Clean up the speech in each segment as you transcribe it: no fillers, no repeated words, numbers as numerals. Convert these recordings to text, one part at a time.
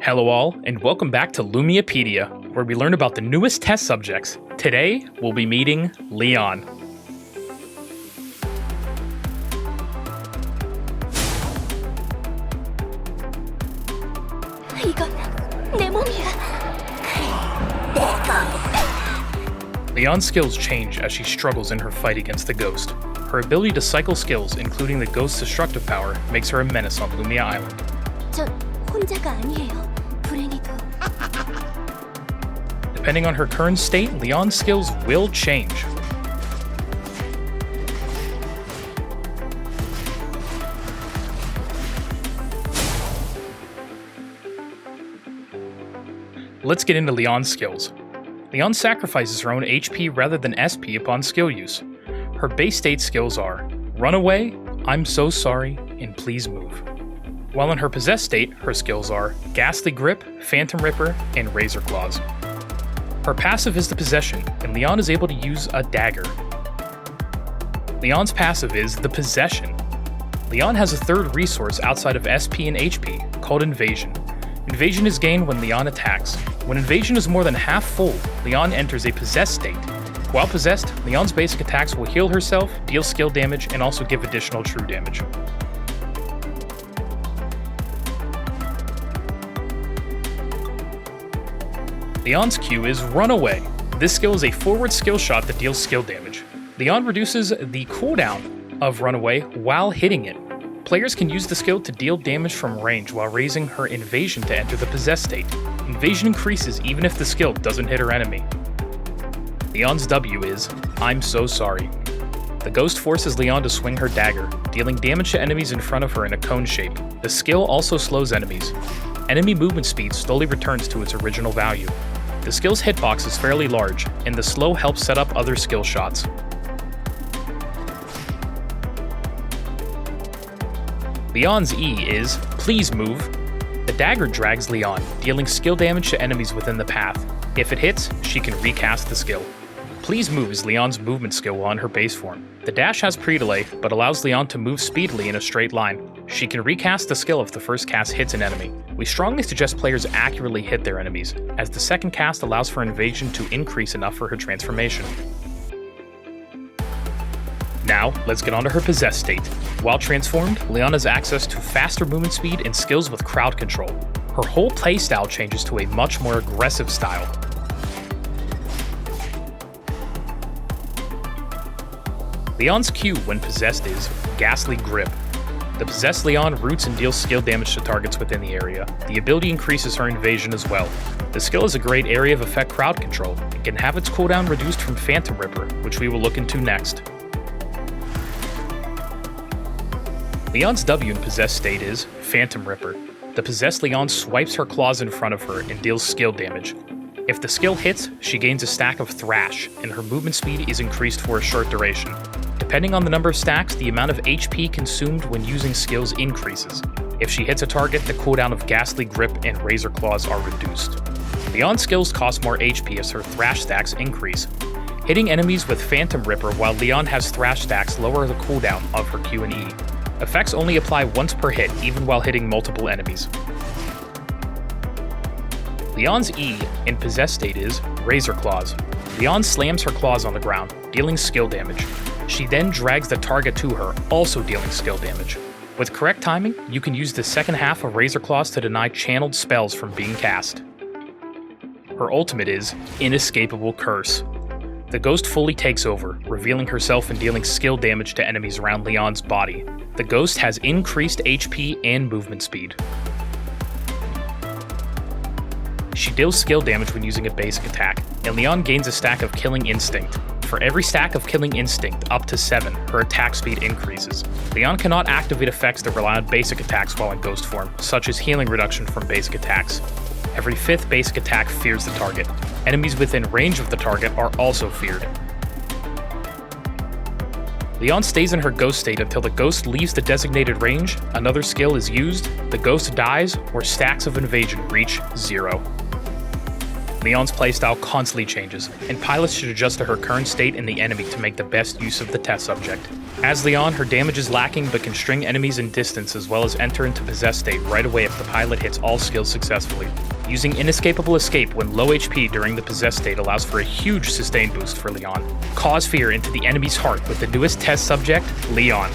Hello all, and welcome back to Lumiapedia, where we learn about the newest test subjects. Today, we'll be meeting Leon. Leon's skills change as she struggles in her fight against the ghost. Her ability to cycle skills, including the ghost's destructive power, makes her a menace on Lumia Island. 혼자가 아니에요. 불행히도. Depending on her current state, Leon's skills will change. Let's get into Leon's skills. Leon sacrifices her own HP rather than SP upon skill use. Her base state skills are Run Away, I'm So Sorry, and Please Move. While in her possessed state, her skills are Ghastly Grip, Phantom Ripper, and Razor Claws. Her passive is the Possession, and Leon is able to use a dagger. Leon's passive is the Possession. Leon has a third resource outside of SP and HP, called Invasion. Invasion is gained when Leon attacks. When Invasion is more than half full, Leon enters a possessed state. While possessed, Leon's basic attacks will heal herself, deal skill damage, and also give additional true damage. Leon's Q is Run Away. This skill is a forward skill shot that deals skill damage. Leon reduces the cooldown of Run Away while hitting it. Players can use the skill to deal damage from range while raising her Invasion to enter the possessed state. Invasion increases even if the skill doesn't hit her enemy. Leon's W is I'm So Sorry. The ghost forces Leon to swing her dagger, dealing damage to enemies in front of her in a cone shape. The skill also slows enemies. Enemy movement speed slowly returns to its original value. The skill's hitbox is fairly large, and the slow helps set up other skill shots. Leon's E is Please Move. The dagger drags Leon, dealing skill damage to enemies within the path. If it hits, she can recast the skill. Please Move is Leon's movement skill on her base form. The dash has pre-delay, but allows Leon to move speedily in a straight line. She can recast the skill if the first cast hits an enemy. We strongly suggest players accurately hit their enemies, as the second cast allows for Invasion to increase enough for her transformation. Now, let's get on to her possessed state. While transformed, Leon has access to faster movement speed and skills with crowd control. Her whole playstyle changes to a much more aggressive style. Leon's Q when possessed is Ghastly Grip. The possessed Leon roots and deals skill damage to targets within the area. The ability increases her Invasion as well. The skill is a great area of effect crowd control, and can have its cooldown reduced from Phantom Ripper, which we will look into next. Leon's W in possessed state is Phantom Ripper. The possessed Leon swipes her claws in front of her and deals skill damage. If the skill hits, she gains a stack of Thrash, and her movement speed is increased for a short duration. Depending on the number of stacks, the amount of HP consumed when using skills increases. If she hits a target, the cooldown of Ghastly Grip and Razor Claws are reduced. Leon's skills cost more HP as her Thrash stacks increase. Hitting enemies with Phantom Ripper while Leon has Thrash stacks lower the cooldown of her Q and E. Effects only apply once per hit, even while hitting multiple enemies. Leon's E in possessed state is Razor Claws. Leon slams her claws on the ground, dealing skill damage. She then drags the target to her, also dealing skill damage. With correct timing, you can use the second half of Razor Claws to deny channeled spells from being cast. Her ultimate is Inescapable Curse. The ghost fully takes over, revealing herself and dealing skill damage to enemies around Leon's body. The ghost has increased HP and movement speed. She deals skill damage when using a basic attack, and Leon gains a stack of Killing Instinct. For every stack of Killing Instinct, up to 7, her attack speed increases. Leon cannot activate effects that rely on basic attacks while in ghost form, such as healing reduction from basic attacks. Every 5th basic attack fears the target. Enemies within range of the target are also feared. Leon stays in her ghost state until the ghost leaves the designated range, another skill is used, the ghost dies, or stacks of Invasion reach 0. Leon's playstyle constantly changes, and pilots should adjust to her current state and the enemy to make the best use of the test subject. As Leon, her damage is lacking but can string enemies in distance as well as enter into possessed state right away if the pilot hits all skills successfully. Using Inescapable Escape when low HP during the possessed state allows for a huge sustain boost for Leon. Cause fear into the enemy's heart with the newest test subject, Leon.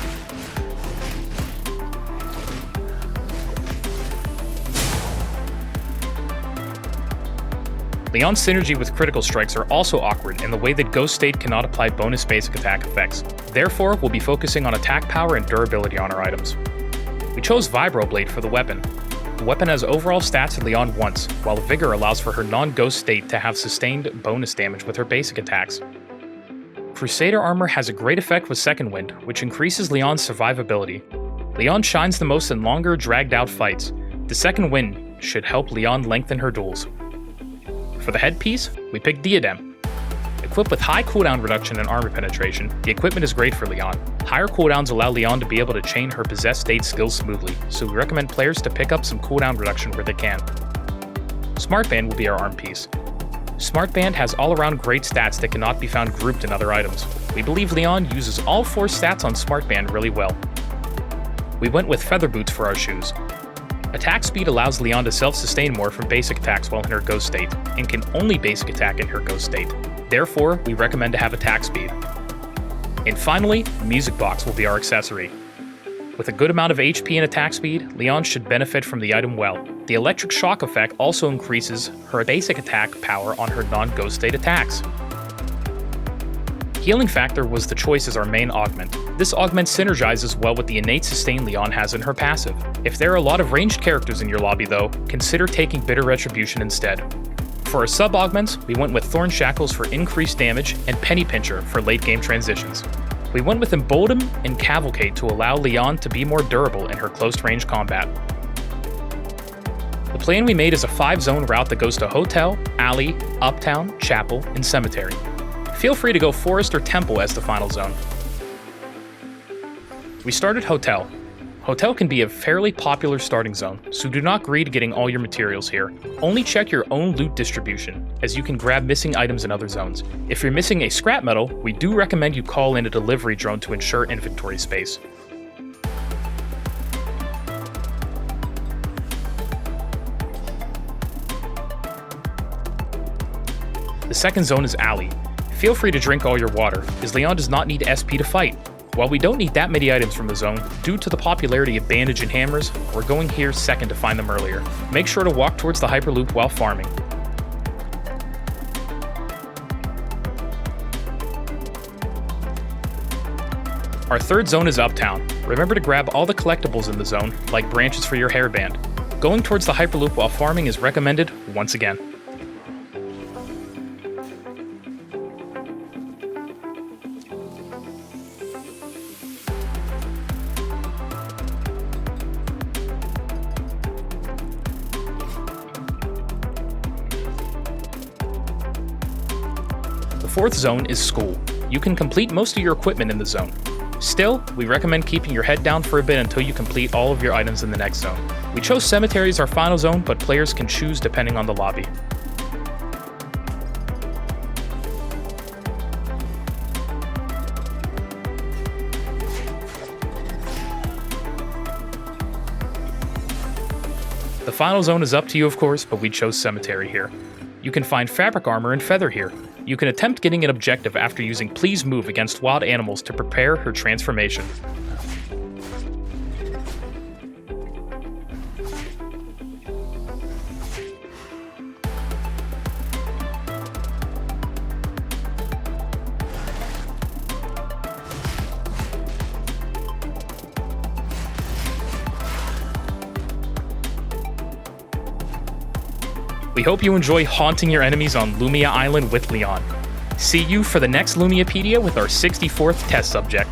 Leon's synergy with critical strikes are also awkward in the way that Ghost State cannot apply bonus basic attack effects. Therefore, we'll be focusing on attack power and durability on our items. We chose Vibroblade for the weapon. The weapon has overall stats at Leon once, while Vigor allows for her non-Ghost State to have sustained bonus damage with her basic attacks. Crusader Armor has a great effect with Second Wind, which increases Leon's survivability. Leon shines the most in longer, dragged-out fights. The Second Wind should help Leon lengthen her duels. For the headpiece, we picked Diadem. Equipped with high cooldown reduction and armor penetration, the equipment is great for Leon. Higher cooldowns allow Leon to be able to chain her possessed state skills smoothly, so we recommend players to pick up some cooldown reduction where they can. Smartband will be our arm piece. Smartband has all-around great stats that cannot be found grouped in other items. We believe Leon uses all 4 stats on Smartband really well. We went with Feather Boots for our shoes. Attack speed allows Leon to self-sustain more from basic attacks while in her Ghost State, and can only basic attack in her Ghost State. Therefore, we recommend to have attack speed. And finally, Music Box will be our accessory. With a good amount of HP and attack speed, Leon should benefit from the item well. The Electric Shock effect also increases her basic attack power on her non-Ghost State attacks. Healing Factor was the choice as our main augment. This augment synergizes well with the innate sustain Leon has in her passive. If there are a lot of ranged characters in your lobby though, consider taking Bitter Retribution instead. For our sub-augments, we went with Thorn Shackles for increased damage and Penny Pincher for late-game transitions. We went with Embolden and Cavalcade to allow Leon to be more durable in her close-range combat. The plan we made is a 5-zone route that goes to Hotel, Alley, Uptown, Chapel, and Cemetery. Feel free to go Forest or Temple as the final zone. We started Hotel. Hotel can be a fairly popular starting zone, so do not greed getting all your materials here. Only check your own loot distribution, as you can grab missing items in other zones. If you're missing a scrap metal, we do recommend you call in a delivery drone to ensure inventory space. The second zone is Alley. Feel free to drink all your water, as Leon does not need SP to fight. While we don't need that many items from the zone, due to the popularity of bandage and hammers, we're going here second to find them earlier. Make sure to walk towards the Hyperloop while farming. Our third zone is Uptown. Remember to grab all the collectibles in the zone, like branches for your hairband. Going towards the Hyperloop while farming is recommended once again. The fourth zone is School. You can complete most of your equipment in the zone. Still, we recommend keeping your head down for a bit until you complete all of your items in the next zone. We chose Cemetery as our final zone, but players can choose depending on the lobby. The final zone is up to you, of course, but we chose Cemetery here. You can find Fabric Armor and Feather here. You can attempt getting an objective after using Please Move against wild animals to prepare her transformation. We hope you enjoy haunting your enemies on Lumia Island with Leon. See you for the next Lumiapedia with our 64th test subject.